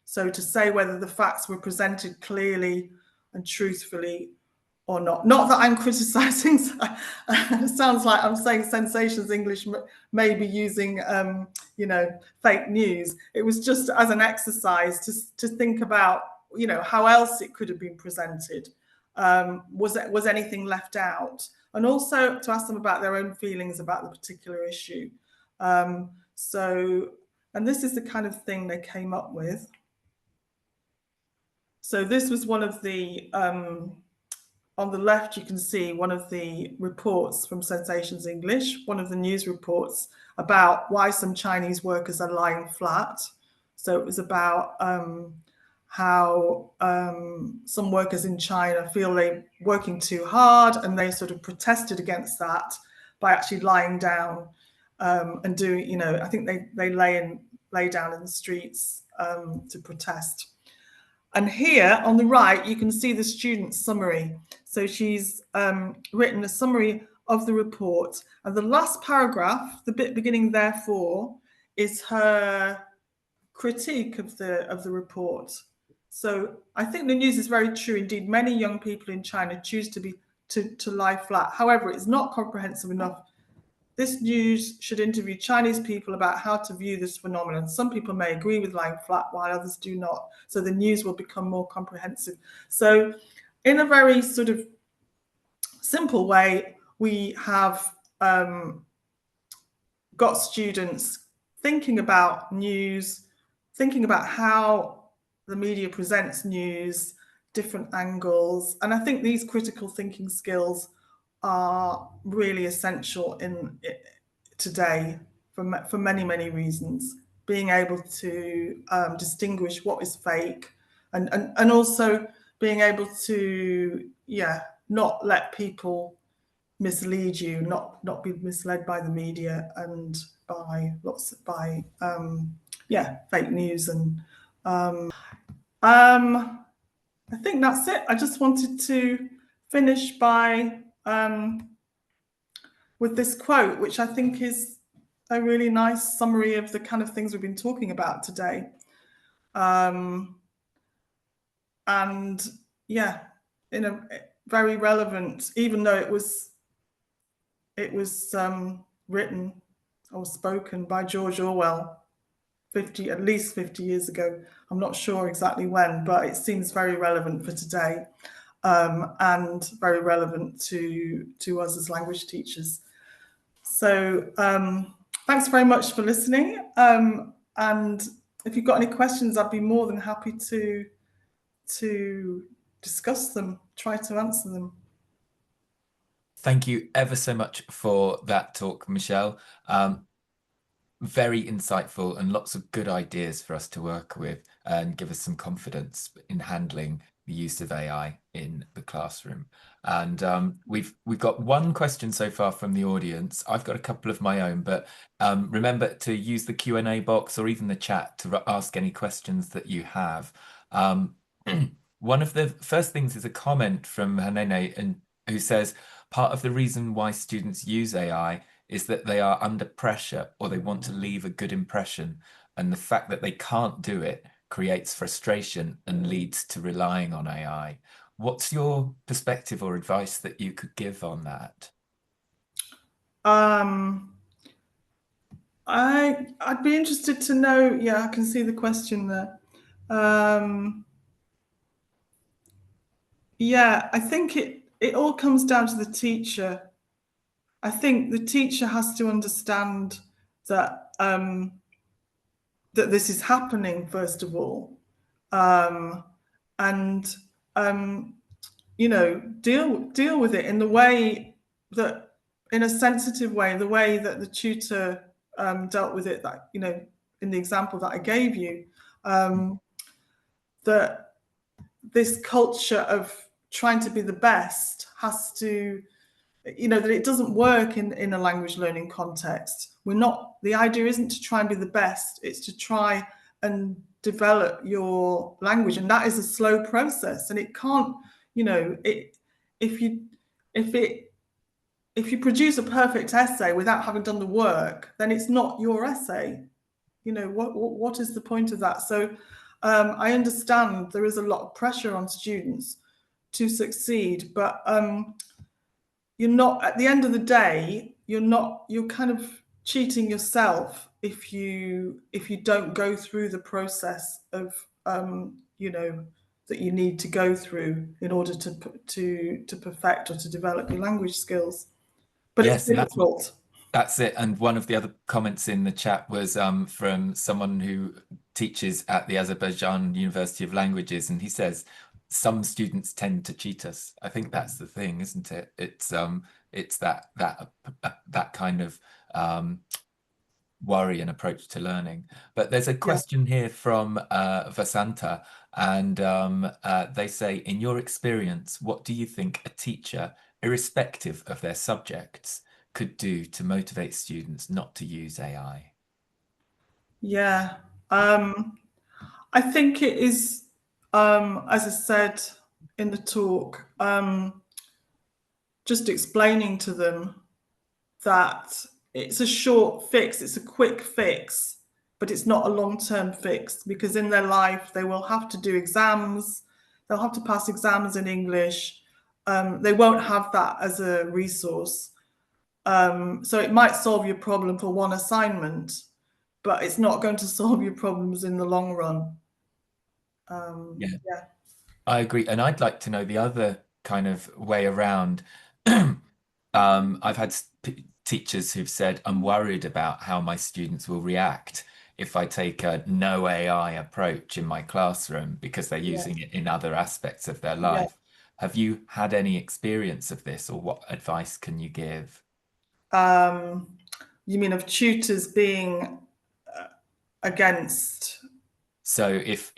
So to say whether the facts were presented clearly and truthfully or not. Not that I'm criticising. It sounds like I'm saying Sensations English may be using, fake news. It was just as an exercise to think about, how else it could have been presented. Was anything left out? And also to ask them about their own feelings about the particular issue. And this is the kind of thing they came up with. So this was one of the on the left, you can see one of the reports from Sensations English, one of the news reports about why some Chinese workers are lying flat. So it was about how some workers in China feel they're working too hard, and they sort of protested against that by actually lying down and doing, I think they lay down in the streets to protest. And here on the right, you can see the student summary. So she's written a summary of the report. And the last paragraph, the bit beginning therefore, is her critique of the report. So I think the news is very true indeed. Many young people in China choose to lie flat. However, it's not comprehensive enough. This news should interview Chinese people about how to view this phenomenon. Some people may agree with lying flat, while others do not. So the news will become more comprehensive. So in a very sort of simple way, we have got students thinking about news, thinking about how the media presents news, different angles. And I think these critical thinking skills are really essential in today for many, many reasons. Being able to distinguish what is fake, and also being able to not let people mislead you, not be misled by the media and by fake news. And I think that's it. I just wanted to finish by with this quote, which I think is a really nice summary of the kind of things we've been talking about today. And in a very relevant, even though it was written or spoken by George Orwell at least 50 years ago. I'm not sure exactly when, but it seems very relevant for today, and very relevant to us as language teachers. So thanks very much for listening. And if you've got any questions, I'd be more than happy to discuss them, try to answer them. Thank you ever so much for that talk, Michele. Very insightful and lots of good ideas for us to work with and give us some confidence in handling the use of AI in the classroom. And we've got one question so far from the audience. I've got a couple of my own, but remember to use the Q&A box or even the chat to ask any questions that you have. One of the first things is a comment from Hanene, who says, part of the reason why students use AI is that they are under pressure or they want to leave a good impression. And the fact that they can't do it creates frustration and leads to relying on AI. What's your perspective or advice that you could give on that? I'd be interested to know. Yeah, I can see the question there. Yeah, I think it all comes down to the teacher. I think the teacher has to understand that that this is happening first of all, um, and deal with it in the way that, in a sensitive way, the way that the tutor dealt with it. That in the example that I gave you, that this culture of trying to be the best has to, that it doesn't work in a language learning context. The idea isn't to try and be the best, it's to try and develop your language. And that is a slow process. And it can't, if you, if it, if you produce a perfect essay without having done the work, then it's not your essay. What is the point of that? So I understand there is a lot of pressure on students to succeed, but you're not, at the end of the day, you're kind of cheating yourself if you don't go through the process of that you need to go through in order to perfect or to develop your language skills. But it's Yes, and difficult. that's it. And one of the other comments in the chat was from someone who teaches at the Azerbaijan University of Languages, and he says some students tend to cheat us. I think that's the thing, isn't it? It's that kind of worry and approach to learning. But there's a Yeah. question here from Vasanta, and they say, in your experience, what do you think a teacher, irrespective of their subjects, could do to motivate students not to use AI? Yeah. I think it is, as I said in the talk, just explaining to them that it's a short fix, it's a quick fix, but it's not a long-term fix, because in their life they will have to do exams, they'll have to pass exams in English. They won't have that as a resource. So it might solve your problem for one assignment, but it's not going to solve your problems in the long run. Yeah, Yeah. I agree. And I'd like to know the other kind of way around. I've had teachers who've said, I'm worried about how my students will react if I take a no AI approach in my classroom because they're using Yes. it in other aspects of their Yeah. life. Have you had any experience of this, or what advice can you give? You mean of tutors being against? So if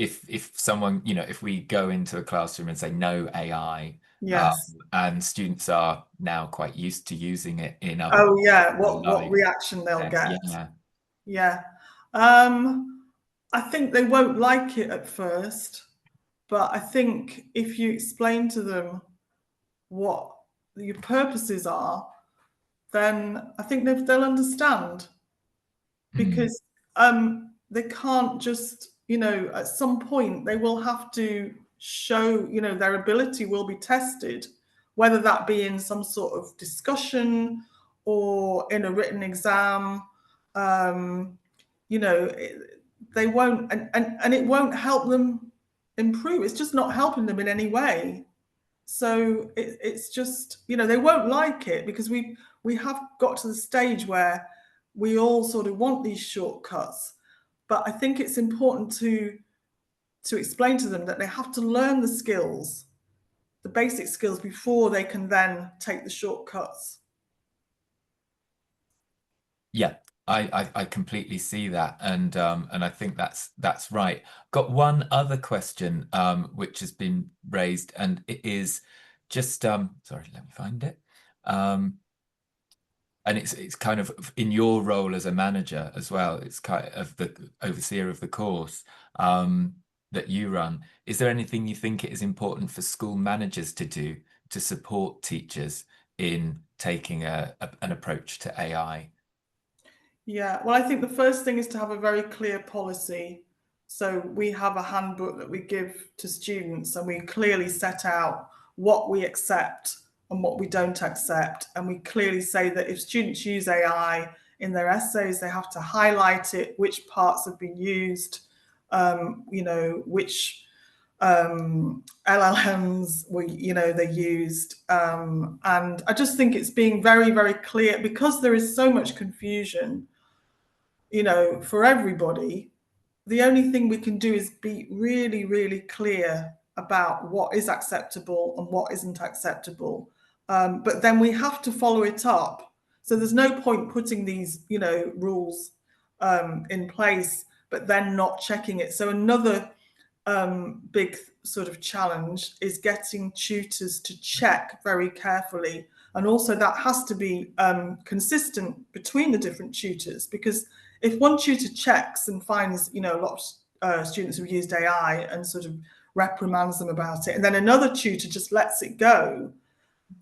someone, if we go into a classroom and say no AI, Yes. and students are now quite used to using it in other Oh, parts yeah. of their What life, reaction they'll get? yeah, Yeah. I think they won't like it at first, but I think if you explain to them what your purposes are, then I think they'll understand, mm, because they can't just, at some point they will have to show, their ability will be tested, whether that be in some sort of discussion or in a written exam. um, they won't, and it won't help them improve. It's just not helping them in any way. So it's just, they won't like it, because we have got to the stage where we all sort of want these shortcuts. But I think it's important to explain to them that they have to learn the skills, the basic skills, before they can then take the shortcuts. yeah. I completely see that, and I think that's right. Got one other question which has been raised, and it is just sorry, let me find it. And it's kind of in your role as a manager as well. It's kind of the overseer of the course that you run. Is there anything you think it is important for school managers to do to support teachers in taking an approach to AI? Yeah, well, I think the first thing is to have a very clear policy. So we have a handbook that we give to students, and we clearly set out what we accept and what we don't accept. And we clearly say that if students use AI, in their essays. They have to highlight it, which parts have been used, which LLMs were, they used. And I just think it's being very, very clear because there is so much confusion, for everybody. The only thing we can do is be really, really clear about what is acceptable and what isn't acceptable. But then we have to follow it up. So there's no point putting these, rules in place, but then not checking it. So another big sort of challenge is getting tutors to check very carefully. And also that has to be consistent between the different tutors, because if one tutor checks and finds, a lot of students who've used AI and sort of reprimands them about it, and then another tutor just lets it go,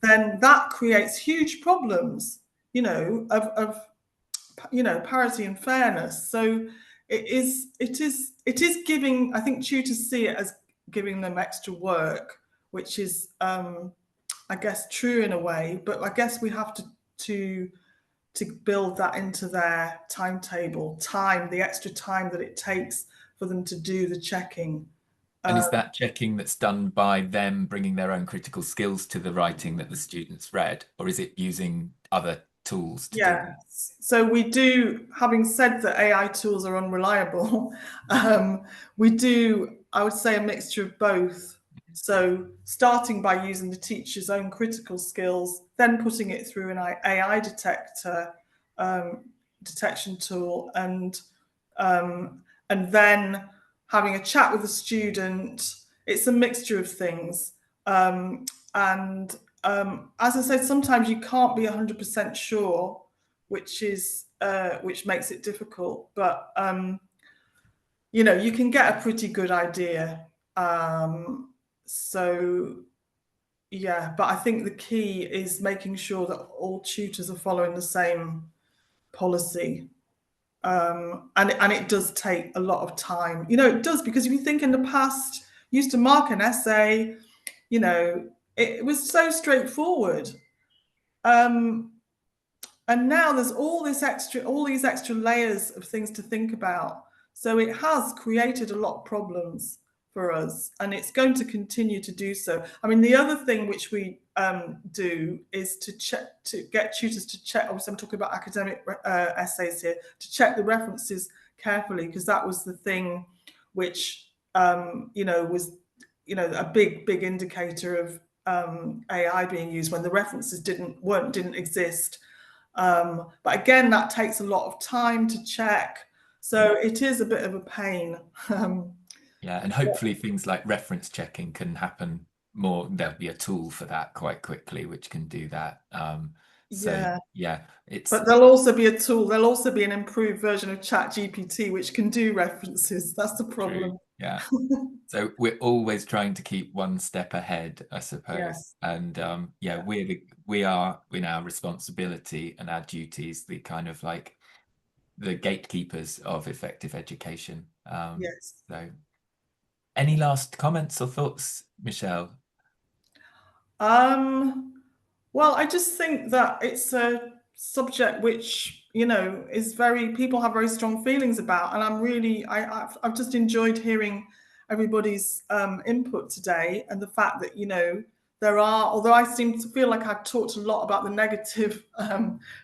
then that creates huge problems, of parity and fairness. So it is giving, I think tutors see it as giving them extra work, which is I guess true in a way, but I guess we have to build that into their timetable, the extra time that it takes for them to do the checking. And is that checking that's done by them bringing their own critical skills to the writing that the students read, or is it using other tools to do that? Yes. So we do, having said that AI tools are unreliable, we do, I would say, a mixture of both. So starting by using the teacher's own critical skills, then putting it through an AI detection tool, and then having a chat with the student. It's a mixture of things. And as I said, sometimes you can't be 100% sure, which makes it difficult. But you can get a pretty good idea. So yeah, but I think the key is making sure that all tutors are following the same policy. And it does take a lot of time. It does, because if you think in the past, you used to mark an essay, it was so straightforward. And now there's all these extra layers of things to think about. So it has created a lot of problems for us, and it's going to continue to do so. I mean, the other thing which we do is to get tutors to check. Obviously, I'm talking about academic essays here, to check the references carefully, because that was the thing which was a big indicator of AI being used, when the references didn't exist. But again, that takes a lot of time to check. So it is a bit of a pain. Yeah, and hopefully things like reference checking can happen more. There'll be a tool for that quite quickly, which can do that. Yeah, it's. But there'll also be a tool. There'll also be an improved version of ChatGPT which can do references. That's the problem. True. Yeah. So we're always trying to keep one step ahead, I suppose. Yes. And we are in our responsibility and our duties, the kind of like the gatekeepers of effective education. Yes. So any last comments or thoughts, Michele? Well, I just think that it's a subject which, people have very strong feelings about, and I've just enjoyed hearing everybody's input today, and the fact that although I seem to feel like I've talked a lot about the negative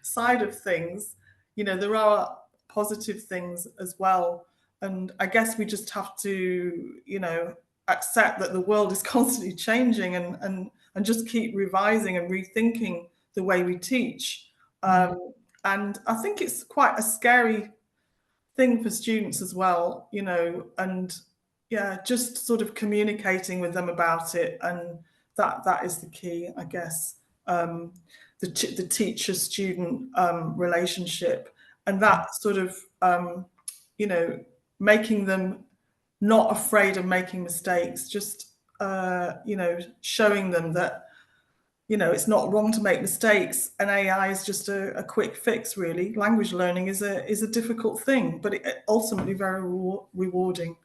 side of things, there are positive things as well, and I guess we just have to, accept that the world is constantly changing, and just keep revising and rethinking the way we teach. And I think it's quite a scary thing for students as well, and yeah, just sort of communicating with them about it. And that is the key, I guess. The teacher-student relationship, and that sort of, making them not afraid of making mistakes, just showing them that it's not wrong to make mistakes, and AI is just a quick fix. Really, language learning is a difficult thing, but it ultimately very rewarding.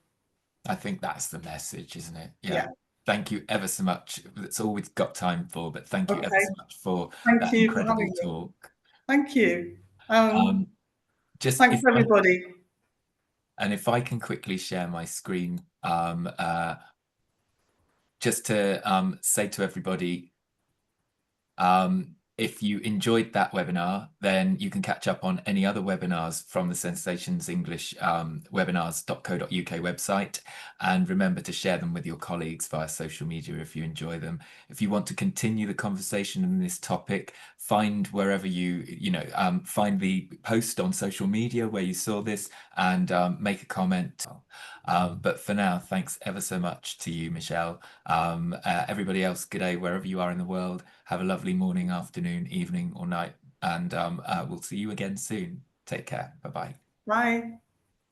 I think that's the message, isn't it? Yeah. Thank you ever so much. That's all we've got time for, but thank you ever Okay. so much for Thank that you for incredible having me. talk. Thank you. just Thanks, everybody. and if I can quickly share my screen, just to say to everybody, if you enjoyed that webinar, then you can catch up on any other webinars from the Sensations English webinars.co.uk website. And remember to share them with your colleagues via social media if you enjoy them. If you want to continue the conversation on this topic, find wherever find the post on social media where you saw this and make a comment. But for now, thanks ever so much to you, Michele. Everybody else, good day wherever you are in the world. Have a lovely morning, afternoon, evening, or night, and we'll see you again soon. Take care. Bye-bye. Bye.